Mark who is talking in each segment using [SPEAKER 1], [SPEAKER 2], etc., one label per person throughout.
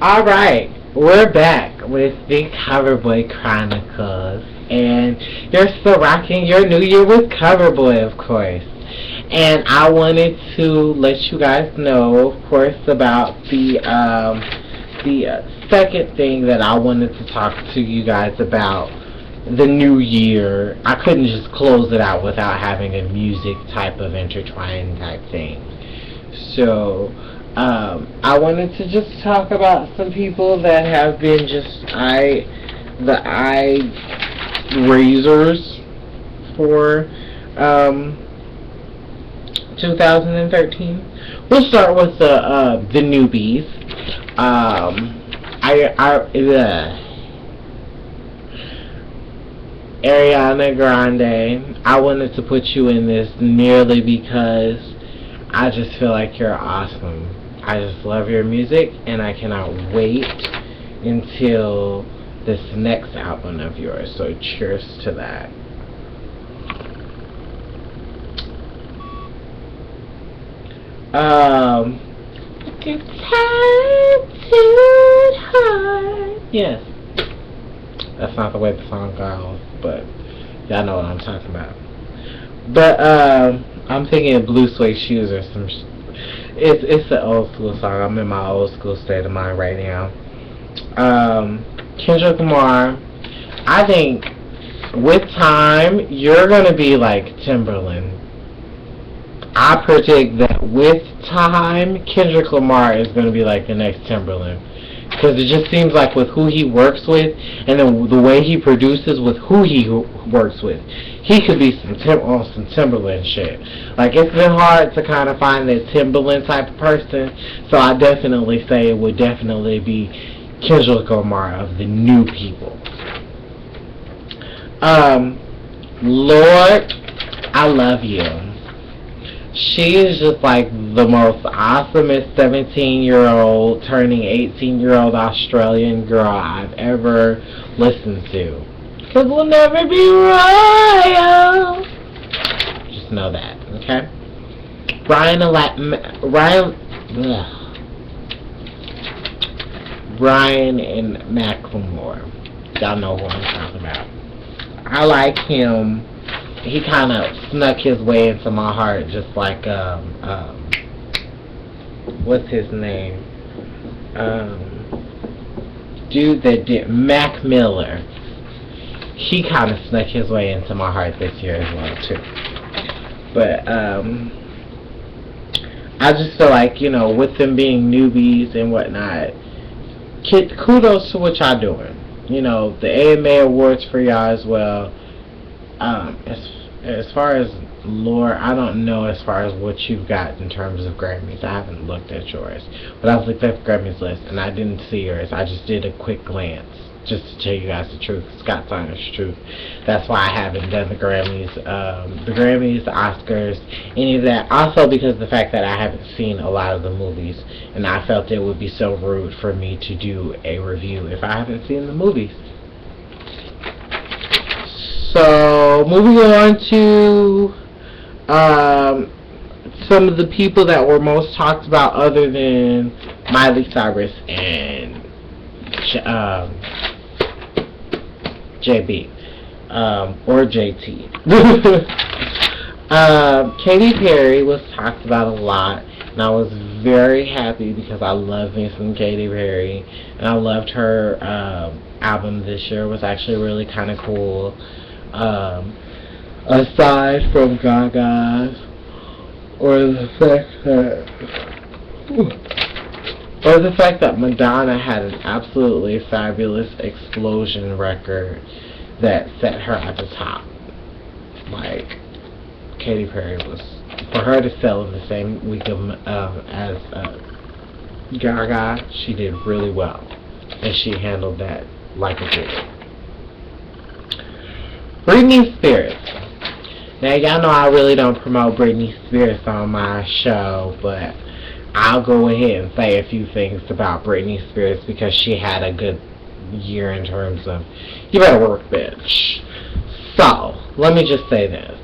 [SPEAKER 1] Alright, we're back with the CoverBoi Chronicles. And you're still rocking your new year with CoverBoi, of course. And I wanted to let you guys know, of course, about the second thing that I wanted to talk to you guys about the new year. I couldn't just close it out without having a music type of intertwined type thing. So, I wanted to just talk about some people that have been the eye raisers for 2013. We'll start with the newbies. Ariana Grande. I wanted to put you in this merely because I just feel like you're awesome. I just love your music, and I cannot wait until this next album of yours. So cheers to that. Tattooed heart. Yes. That's not the way the song goes, but y'all know what I'm talking about. But, I'm thinking of Blue Suede Shoes or some it's an old school song. I'm in my old school state of mind right now. Kendrick Lamar. I think with time, you're going to be like Timberland. I predict that with time, Kendrick Lamar is going to be like the next Timberland. Because it just seems like with who he works with, and then the way he produces with who he works with, he could be on some Timberland shit. Like, it's been hard to kind of find that Timberland type of person, so I definitely say it would definitely be Kendrick Lamar of the new people. Lord, I love you. She is just like the most awesomest 17-year-old turning 18-year-old Australian girl I've ever listened to. Because we'll never be royal. Just know that, okay? Brian and Macklemore. Y'all know who I'm talking about. I like him. He kind of snuck his way into my heart, just like, what's his name? Dude that did Mac Miller. He kind of snuck his way into my heart this year as well, too. But, I just feel like, with them being newbies and whatnot, kudos to what y'all doing. The AMA Awards for y'all as well. As far as lore, I don't know as far as what you've got in terms of Grammys. I haven't looked at yours. But I was looking at the Grammys list, and I didn't see yours. I just did a quick glance, just to tell you guys the truth. Scott's honest truth. That's why I haven't done the Grammys. The Grammys, the Oscars, any of that. Also because of the fact that I haven't seen a lot of the movies, and I felt it would be so rude for me to do a review if I haven't seen the movies. So, moving on to some of the people that were most talked about other than Miley Cyrus and JB, or JT. Katy Perry was talked about a lot, and I was very happy because I love me some Katy Perry, and I loved her album this year. It was actually really kind of cool. Aside from Gaga's, or the fact that Madonna had an absolutely fabulous Explosion record that set her at the top. Like, Katy Perry was, for her to sell in the same week as Gaga, she did really well, and she handled that like a good. Britney Spears. Now, y'all know I really don't promote Britney Spears on my show, but I'll go ahead and say a few things about Britney Spears because she had a good year in terms of, you better work, bitch. So, let me just say this.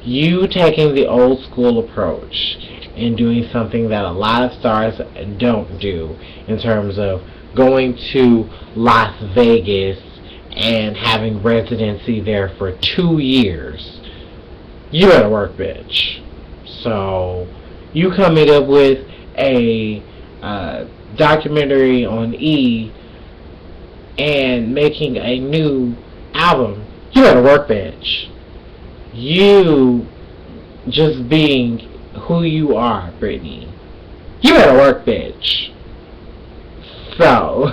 [SPEAKER 1] You taking the old school approach and doing something that a lot of stars don't do, in terms of going to Las Vegas and having residency there for 2 years. You better work, bitch. So, you coming up with a documentary on E and making a new album, you better work, bitch. You just being who you are, Britney, you better work, bitch. So,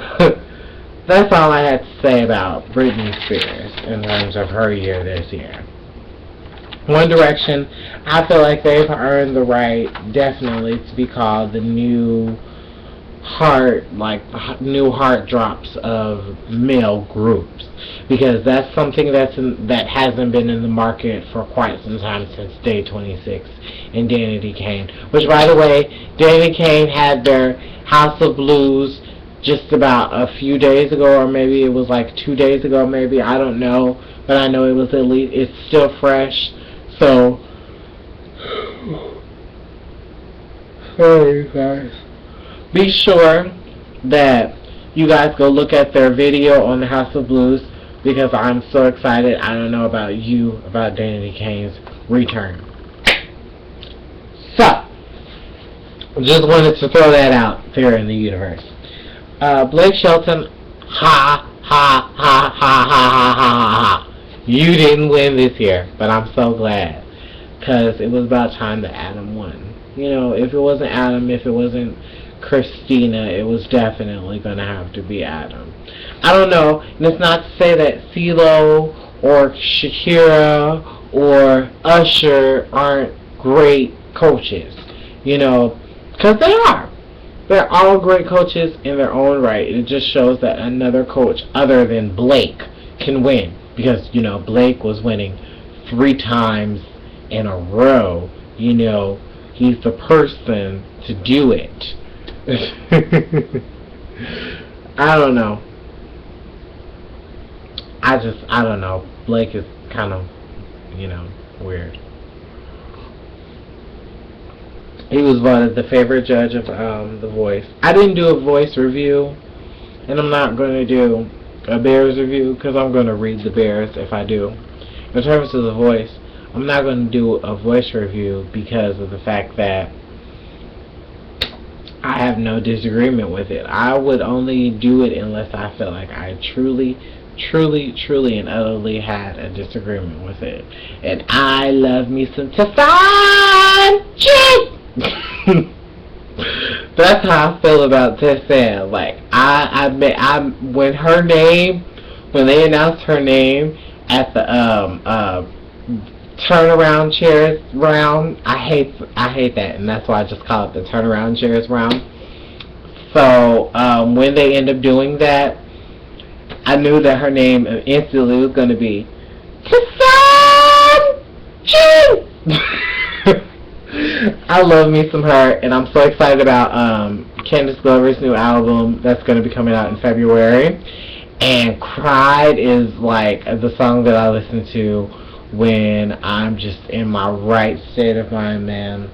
[SPEAKER 1] that's all I had to say about Britney Spears in terms of her year this year. One Direction, I feel like they've earned the right, definitely, to be called the new heartthrobs of male groups, because that's something that hasn't been in the market for quite some time, since Day 26 and Danity Kane. Which, by the way, Danity Kane had their House of Blues just about a few days ago, or maybe it was like 2 days ago, maybe, I don't know, but I know it was at least, it's still fresh. So, sorry guys. Be sure that you guys go look at their video on the House of Blues, because I'm so excited. I don't know about you, about Danity Kane's return. So, just wanted to throw that out there in the universe. Blake Shelton, ha, ha, ha, ha, ha, ha, ha, ha. You didn't win this year, but I'm so glad, because it was about time that Adam won. You know, if it wasn't Adam, if it wasn't Christina, it was definitely going to have to be Adam. I don't know, and it's not to say that CeeLo or Shakira or Usher aren't great coaches, you know, because they are. They're all great coaches in their own right. It just shows that another coach other than Blake can win, because, you know, Blake was winning 3 times in a row. You know, he's the person to do it. I don't know. I don't know. Blake is kind of, you know, weird. He was voted the favorite judge of The Voice. I didn't do a Voice review, and I'm not going to do a Bears review, because I'm going to read the Bears if I do. In terms of The Voice, I'm not going to do a Voice review because of the fact that I have no disagreement with it. I would only do it unless I felt like I truly and utterly had a disagreement with it. And I love me some Tessan! That's how I feel about Tessan. Like, when they announced her name at the turnaround chairs round, I hate that, and that's why I just call it the turnaround chairs round. So when they end up doing that, I knew that her name instantly was going to be Tessan! I love me some her, and I'm so excited about Candace Glover's new album that's going to be coming out in February. And Cried is like the song that I listen to when I'm just in my right state of mind, man.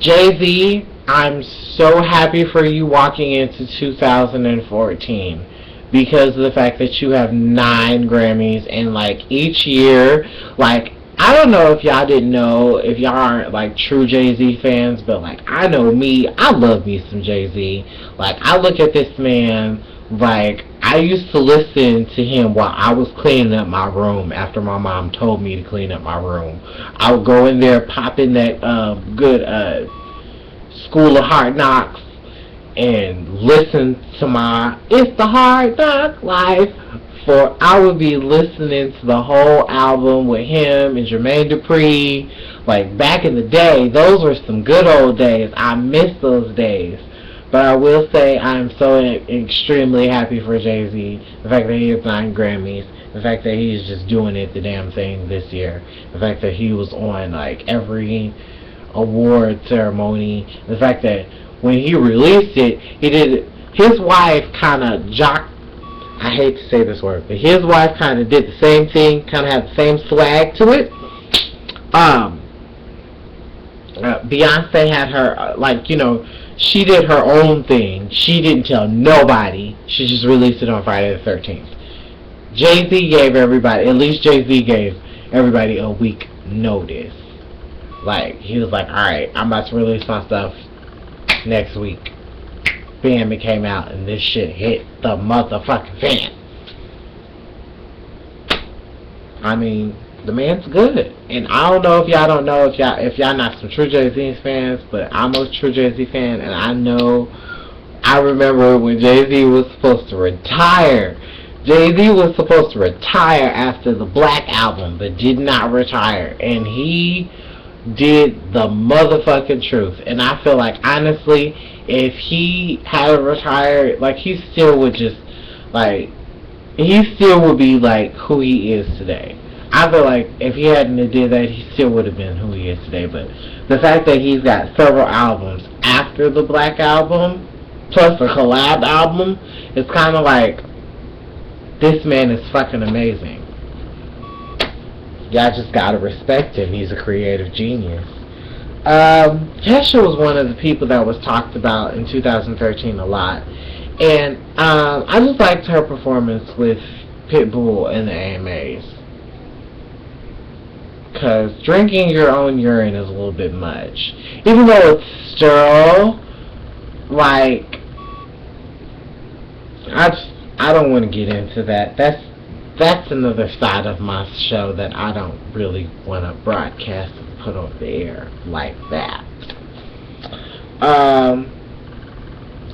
[SPEAKER 1] Jay-Z, I'm so happy for you walking into 2014, because of the fact that you have 9 Grammys, and like each year, like, I don't know if y'all didn't know, if y'all aren't like true Jay-Z fans, but like, I know me, I love me some Jay-Z. Like, I look at this man, like, I used to listen to him while I was cleaning up my room after my mom told me to clean up my room. I would go in there, pop in that good School of Hard Knocks, and listen to my It's the Hard Knock Life. For I would be listening to the whole album with him and Jermaine Dupri. Like, back in the day, those were some good old days. I miss those days. But I will say I'm so extremely happy for Jay-Z. The fact that he has 9 Grammys. The fact that he's just doing it the damn thing this year. The fact that he was on like every award ceremony. The fact that when he released it, he did. His wife kind of jocked. I hate to say this word, but his wife kind of did the same thing, kind of had the same swag to it. Beyonce had her, she did her own thing. She didn't tell nobody. She just released it on Friday the 13th. Jay-Z gave everybody, at least Jay-Z gave everybody a week notice. Like, he was like, alright, I'm about to release my stuff next week. Bam, it came out, and this shit hit the motherfucking fan. I mean, the man's good. And I don't know if y'all don't know, if y'all not some true Jay-Z fans, but I'm a true Jay-Z fan, and I remember when Jay-Z was supposed to retire. Jay-Z was supposed to retire after the Black album, but did not retire. And he did the motherfucking truth. And I feel like, honestly, if he had retired, like, he still would just, like, he still would be, like, who he is today. I feel like if he hadn't did that, he still would have been who he is today. But the fact that he's got several albums after the Black album, plus a collab album, it's kind of like, this man is fucking amazing. Y'all just gotta respect him. He's a creative genius. Kesha was one of the people that was talked about in 2013 a lot. And I just liked her performance with Pitbull in the AMAs. Because drinking your own urine is a little bit much. Even though it's sterile, like, I don't want to get into that. That's another side of my show that I don't really want to broadcast and put on the air like that.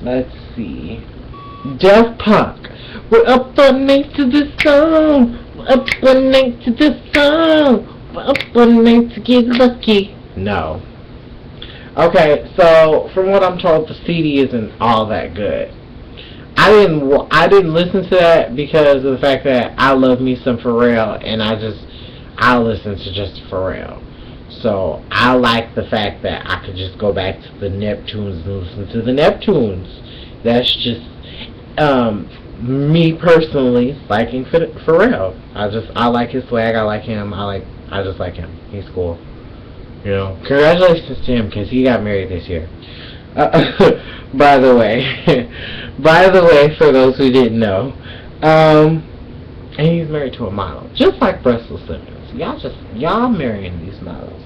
[SPEAKER 1] Let's see. Daft Punk. We're up all night to this song. We're up all night to this song. We're up all night to get lucky. No. Okay, so from what I'm told, the CD isn't all that good. I didn't listen to that because of the fact that I love me some Pharrell, and I listen to just Pharrell. So I like the fact that I could just go back to the Neptunes and listen to the Neptunes. That's just me personally liking Pharrell. I like his swag. I like him. I just like him. He's cool. You know, congratulations to him because he got married this year. By the way, for those who didn't know, and he's married to a model, just like Russell Simmons. Y'all marrying these models.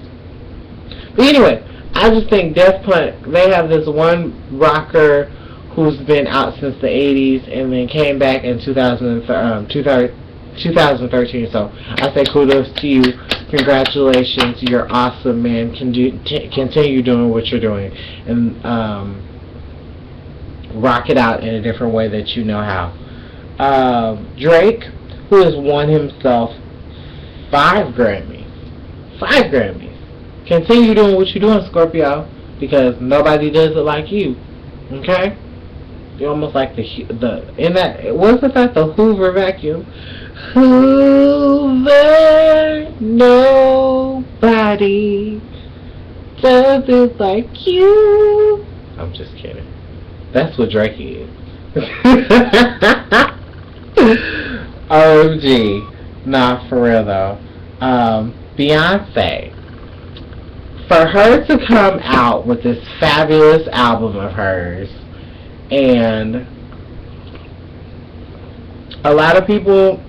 [SPEAKER 1] But anyway, I just think Daft Punk, they have this one rocker who's been out since the 80s and then came back in 2013. So I say kudos to you. Congratulations, you're awesome, man. Continue doing what you're doing, and rock it out in a different way that you know how. Drake, who has won himself 5 Grammys. Continue doing what you're doing, Scorpio, because nobody does it like you. Okay? You're almost like the Hoover vacuum. Hoover, nobody does it like you. I'm just kidding. That's what Drake is. OMG. Nah, for real though. Beyonce. For her to come out with this fabulous album of hers, and a lot of people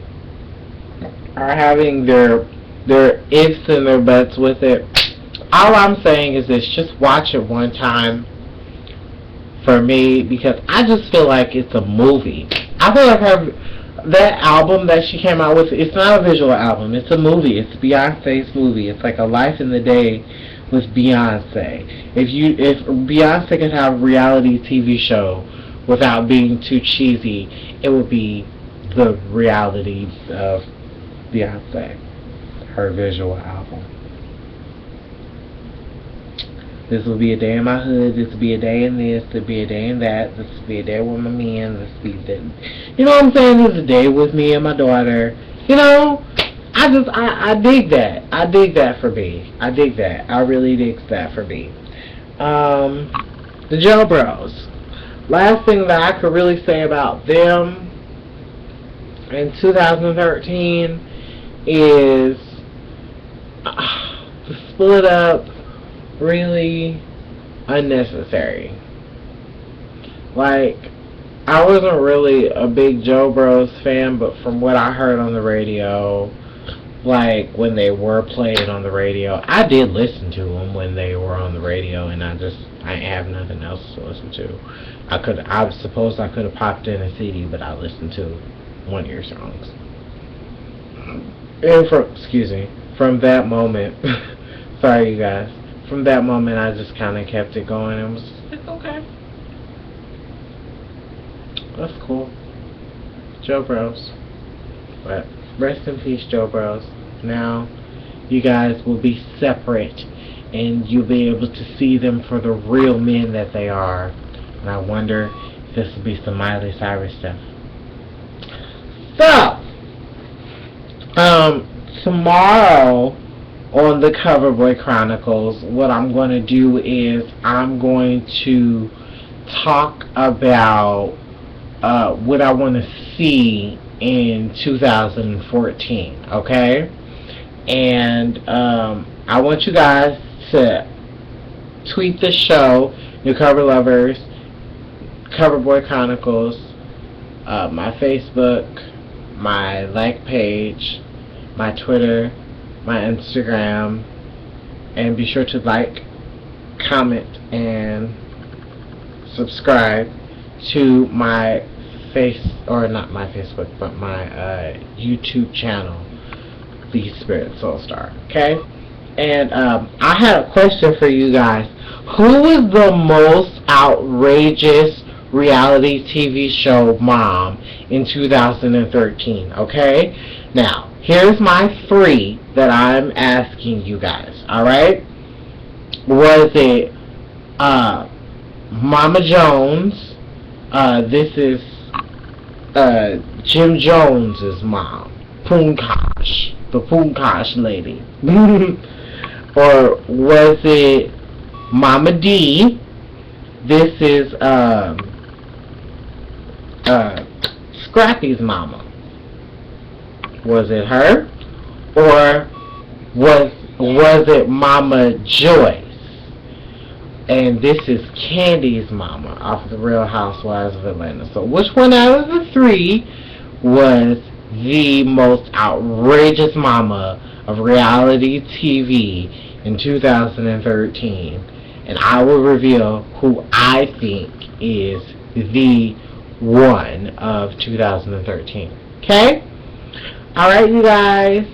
[SPEAKER 1] are having their ifs and their buts with it. All I'm saying is this: just watch it one time for me, because I just feel like it's a movie. I feel like that album that she came out with, it's not a visual album, it's a movie. It's Beyonce's movie. It's like a life in the day with Beyonce. If Beyonce could have a reality TV show without being too cheesy, it would be the reality of Beyonce, her visual album. This will be a day in my hood. This will be a day in this. This will be a day in that. This will be a day with my man. This will be that. You know what I'm saying? This is a day with me and my daughter. You know, I dig that. I dig that for B. I dig that. I really dig that for B. The Joe Bros. Last thing that I could really say about them in 2013 is the split up really unnecessary. Like, I wasn't really a big Joe Bros fan, but from what I heard on the radio, like when they were played on the radio, I did listen to them when they were on the radio, and I ain't have nothing else to listen to. I suppose I could have popped in a CD, but I listened to one of your songs. And from that moment, sorry you guys, from that moment I just kind of kept it going and was like, okay, that's cool. Joe Bros. But rest in peace, Joe Bros. Now you guys will be separate and you'll be able to see them for the real men that they are. And I wonder if this will be some Miley Cyrus stuff. So, tomorrow on the CoverBoi Chronicles, what I'm going to do is I'm going to talk about what I want to see in 2014, okay? And I want you guys to tweet the show, New Cover Lovers, CoverBoi Chronicles, my Facebook, my like page, my Twitter, my Instagram, and be sure to like, comment, and subscribe to my not my Facebook, but my YouTube channel, TheSpiritsoulstar. Okay? And I had a question for you guys. Who was the most outrageous reality TV show mom in 2013? Okay? Now, here's my 3 that I'm asking you guys. Alright? Was it Mama Jones? This is Jim Jones's mom, Poonkosh, the Poonkosh lady. Or was it Mama D? This is Scrappy's mama. Was it her? Or was it Mama Joyce? And this is Candy's mama off of The Real Housewives of Atlanta. So which one out of the 3 was the most outrageous mama of reality TV in 2013? And I will reveal who I think is the one of 2013. Okay? Alright, you guys.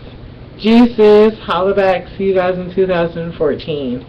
[SPEAKER 1] Jesus, holla back. See you guys in 2014.